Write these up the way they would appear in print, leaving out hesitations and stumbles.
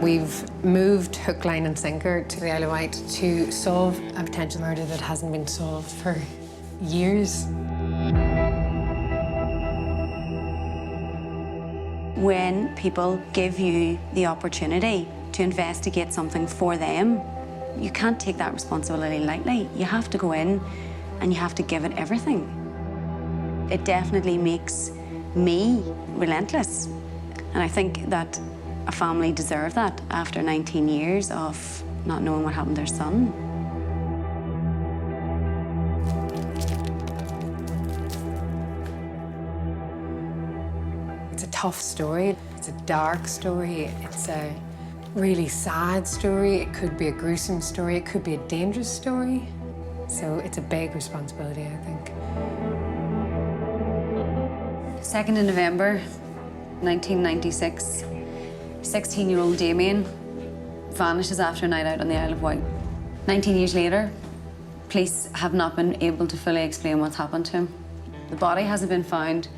We've moved hook, line and sinker to the Isle of Wight to solve a potential murder that hasn't been solved for years. When people give you the opportunity to investigate something for them, you can't take that responsibility lightly. You have to go in and you have to give it everything. It definitely makes me relentless. And I think that a family deserve that after 19 years of not knowing what happened to their son. It's a tough story. It's a dark story. It's a really sad story. It could be a gruesome story. It could be a dangerous story. So it's a big responsibility, I think. 2nd of November, 1996, 16-year-old Damien vanishes after a night out on the Isle of Wight. 19 years later, police have not been able to fully explain what's happened to him. The body hasn't been found,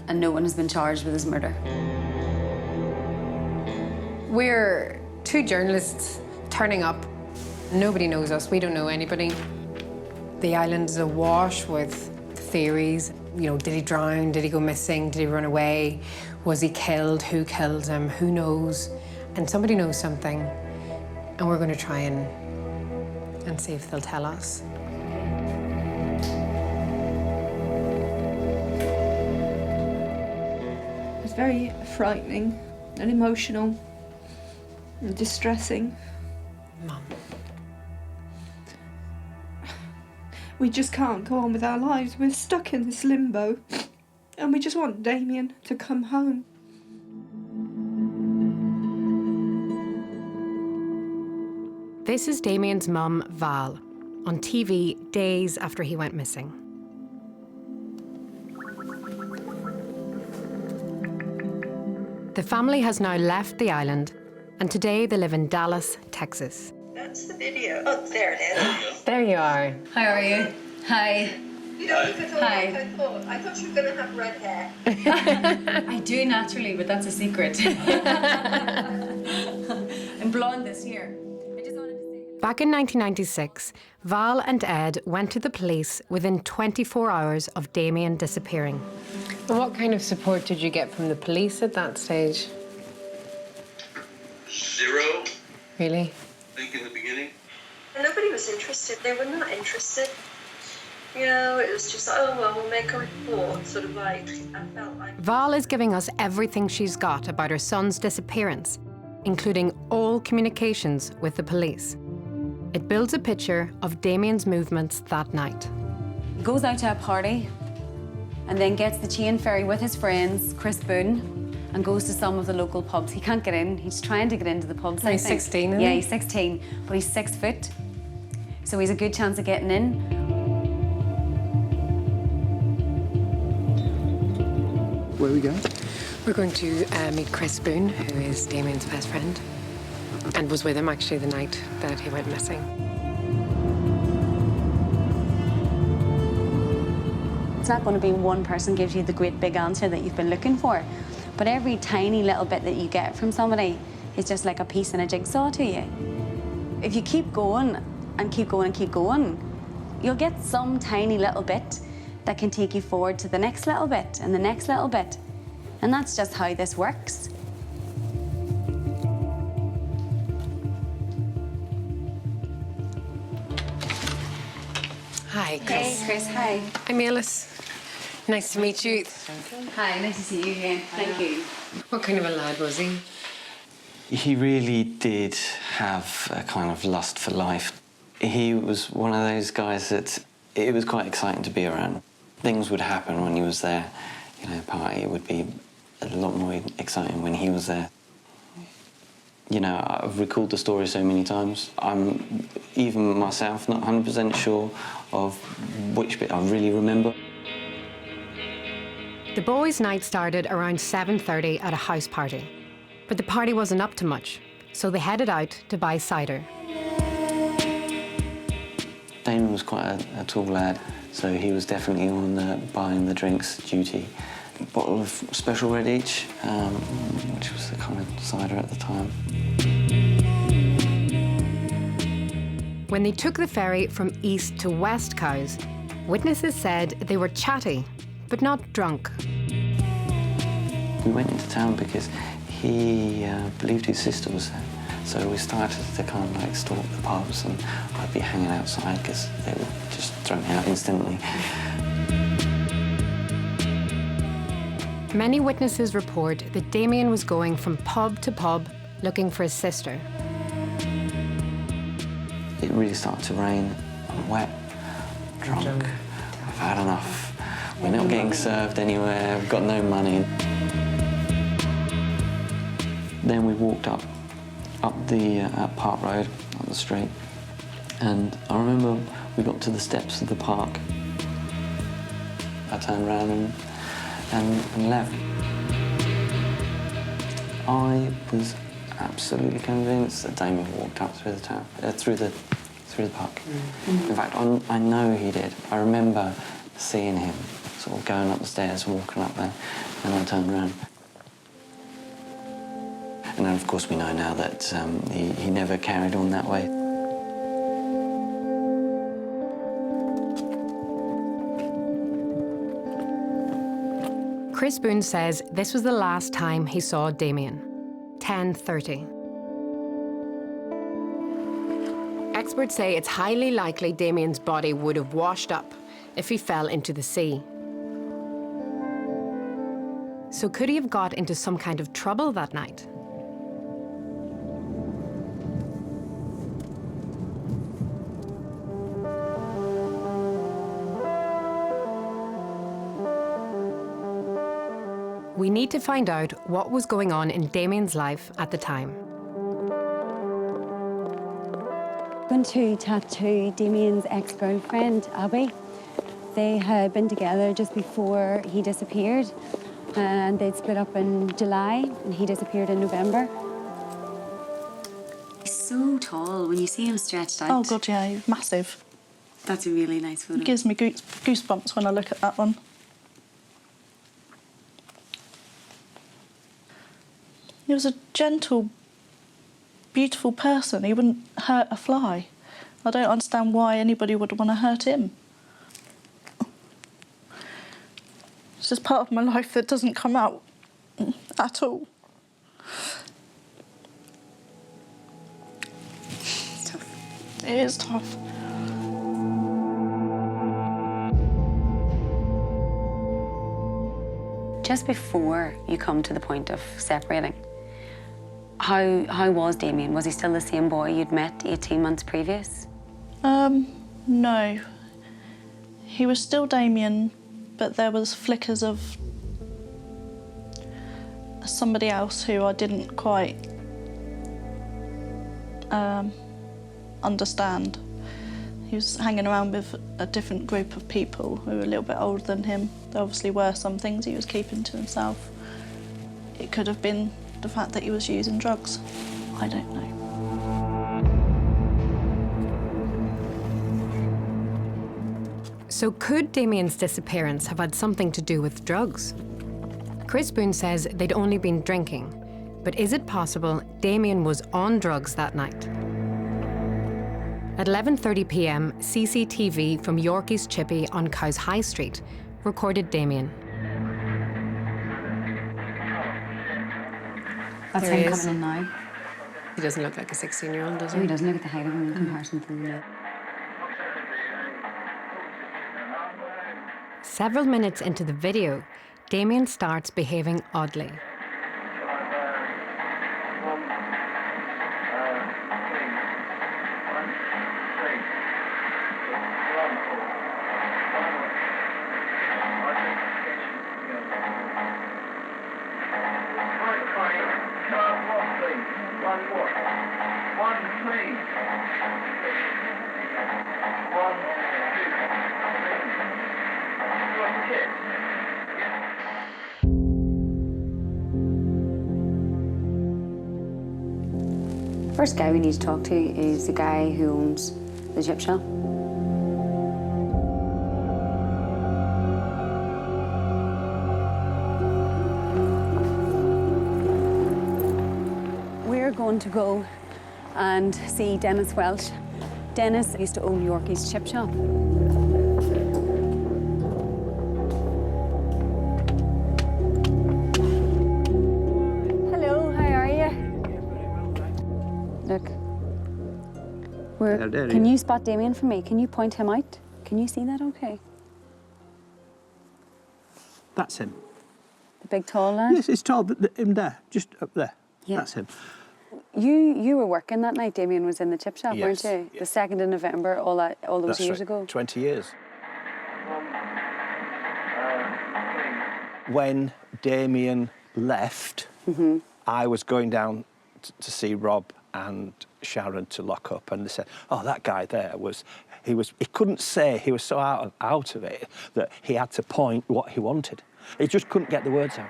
and no one has been charged with his murder. We're two journalists turning up. Nobody knows us. We don't know anybody. The island is awash with theories. You know, did he drown? Did he go missing? Did he run away? Was he killed? Who killed him? Who knows? And somebody knows something, and we're going to try and see if they'll tell us. It's very frightening and emotional and distressing. Mum. We just can't go on with our lives. We're stuck in this limbo. And we just want Damien to come home. This is Damien's mum, Val, on TV days after he went missing. The family has now left the island, and today they live in Dallas, Texas. That's the video. Oh, there it is. There you are. How are you? Hi. You don't look at all Hi. like I thought. I thought you were going to have red hair. I do naturally, but that's a secret. I'm blonde this year. I just wanted to say... Back in 1996, Val and Ed went to the police within 24 hours of Damien disappearing. What kind of support did you get from the police at that stage? Zero. Really? I think in the beginning. And nobody was interested. They were not interested. You know, it was just, oh, well, we'll make a report, sort of like, I felt like... Val is giving us everything she's got about her son's disappearance, including all communications with the police. It builds a picture of Damien's movements that night. He goes out to a party and then gets the chain ferry with his friends, Chris Boone, and goes to some of the local pubs. He can't get in. He's trying to get into the pubs, I He's think. 16, isn't Yeah, he? he's 16, but he's 6 foot. So he's a good chance of getting in. Where are we going? We're going to meet Chris Boone, who is Damien's best friend, and was with him actually the night that he went missing. It's not going to be one person gives you the great big answer that you've been looking for, but every tiny little bit that you get from somebody is just like a piece in a jigsaw to you. If you keep going and keep going and keep going, you'll get some tiny little bit that can take you forward to the next little bit and the next little bit. And that's just how this works. Hi, Chris. Hey, Chris, hi. I'm Alys. Nice to meet you. Hi, nice to see you again. Thank you. What kind of a lad was he? He really did have a kind of lust for life. He was one of those guys that it was quite exciting to be around. Things would happen when he was there. You know, party would be a lot more exciting when he was there. You know, I've recalled the story so many times. I'm, even myself, not 100% sure of which bit I really remember. The boys' night started around 7:30 at a house party. But the party wasn't up to much, so they headed out to buy cider. Damien was quite a tall lad, so he was definitely on the buying the drinks duty. A bottle of Special Red each, which was the kind of cider at the time. When they took the ferry from East to West Cowes, witnesses said they were chatty, but not drunk. We went into town because he believed his sister was there. So we started to kind of like stalk the pubs, and I'd be hanging outside because they would just throw me out instantly. Many witnesses report that Damien was going from pub to pub looking for his sister. It really started to rain. I'm wet, drunk. I've had enough. We're not getting served anywhere. We've got no money. Then we walked up the Park Road, up the street, and I remember we got to the steps of the park. I turned around and left. I was absolutely convinced that Damien walked up through the town, through the park. In fact, I know he did. I remember seeing him sort of going up the stairs, walking up there, and I turned around. And then, of course, we know now that he never carried on that way. Chris Boone says this was the last time he saw Damien, 10:30. Experts say it's highly likely Damien's body would have washed up if he fell into the sea. So could he have got into some kind of trouble that night? We need to find out what was going on in Damien's life at the time. Going to chat to Damien's ex-girlfriend, Abby. They had been together just before he disappeared, and they'd split up in July, and he disappeared in November. He's so tall when you see him stretched out. Oh God, yeah, he's massive. That's a really nice photo. It gives me goosebumps when I look at that one. He was a gentle, beautiful person. He wouldn't hurt a fly. I don't understand why anybody would want to hurt him. It's just part of my life that doesn't come out at all. It's tough. It is tough. Just before you come to the point of separating, how was Damien? Was he still the same boy you'd met 18 months previous? No. He was still Damien, but there was flickers of somebody else who I didn't quite understand. He was hanging around with a different group of people who were a little bit older than him. There obviously were some things he was keeping to himself. It could have been the fact that he was using drugs. I don't know. So could Damien's disappearance have had something to do with drugs? Chris Boone says they'd only been drinking, but is it possible Damien was on drugs that night? At 11:30 p.m, CCTV from Yorkie's Chippy on Cowes High Street recorded Damien. That's There he him is. coming in now. He doesn't look like a 16-year-old, does He doesn't look at the height of him in comparison to the... Several minutes into the video, Damien starts behaving oddly. First guy we need to talk to is the guy who owns the chip shop. We're going to go and see Dennis Welch Dennis used to own Yorkie's chip shop. Hello, how are you? Look. Can you spot Damien for me? Can you point him out? Can you see that okay? That's him. The big tall lad? Yes, it's tall, but him there, just up there. Yeah. That's him. You were working that night, Damien was in the chip shop, Yes, weren't you? yes. The 2nd of November, all those That's years right, ago. 20 years. When Damien left, I was going down to see Rob and Sharon to lock up, and they said, oh, that guy there he couldn't say, he was so out of it that he had to point what he wanted. He just couldn't get the words out.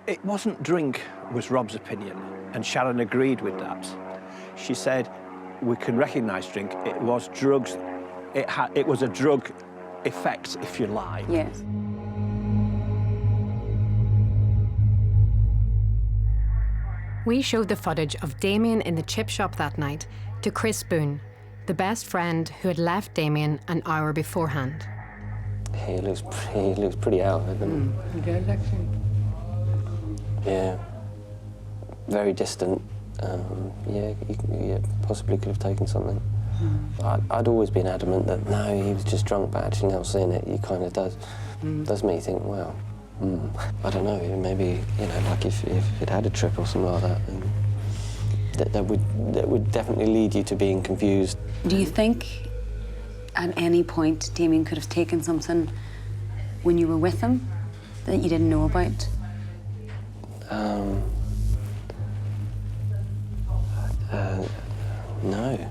It wasn't drink, was Rob's opinion, and Sharon agreed with that. She said, we can recognise drink, it was drugs, it was a drug effect, if you like. Yes. We showed the footage of Damien in the chip shop that night to Chris Boone, the best friend who had left Damien an hour beforehand. He looks pretty out of it. He does, actually. Yeah. Very distant. Yeah, possibly could have taken something. I'd always been adamant that no, he was just drunk, but actually now seeing it, you kind of does me think, well, I don't know, maybe, you know, like if it had a trip or something like that, then that would definitely lead you to being confused. Do you think at any point Damien could have taken something when you were with him that you didn't know about? No.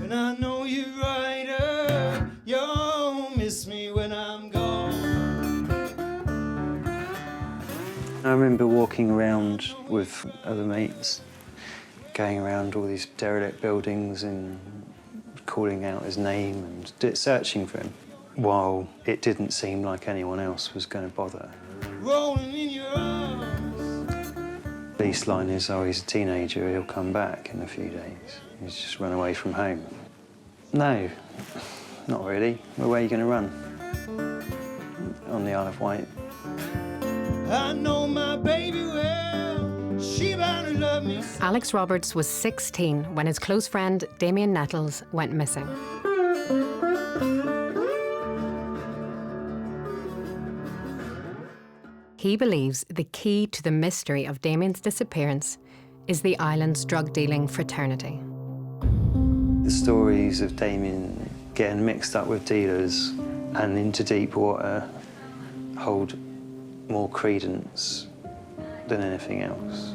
And I know you're right, you'll miss me when I'm gone. I remember walking around with other mates, going around all these derelict buildings and calling out his name and searching for him, while it didn't seem like anyone else was going to bother. Rolling in your arms. Police line is, oh, he's a teenager, he'll come back in a few days. He's just run away from home. No, not really. Well, where are you going to run? On the Isle of Wight. I know my baby well, she bound to love me. Alex Roberts was 16 when his close friend Damien Nettles went missing. He believes the key to the mystery of Damien's disappearance is the island's drug-dealing fraternity. The stories of Damien getting mixed up with dealers and into deep water hold more credence than anything else.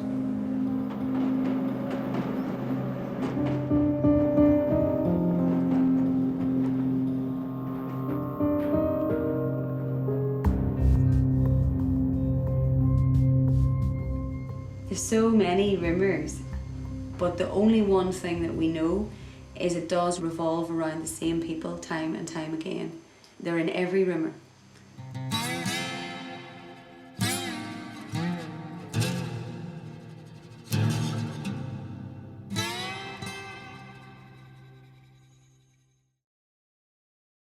There's so many rumours, but the only one thing that we know is it does revolve around the same people time and time again. They're in every rumour.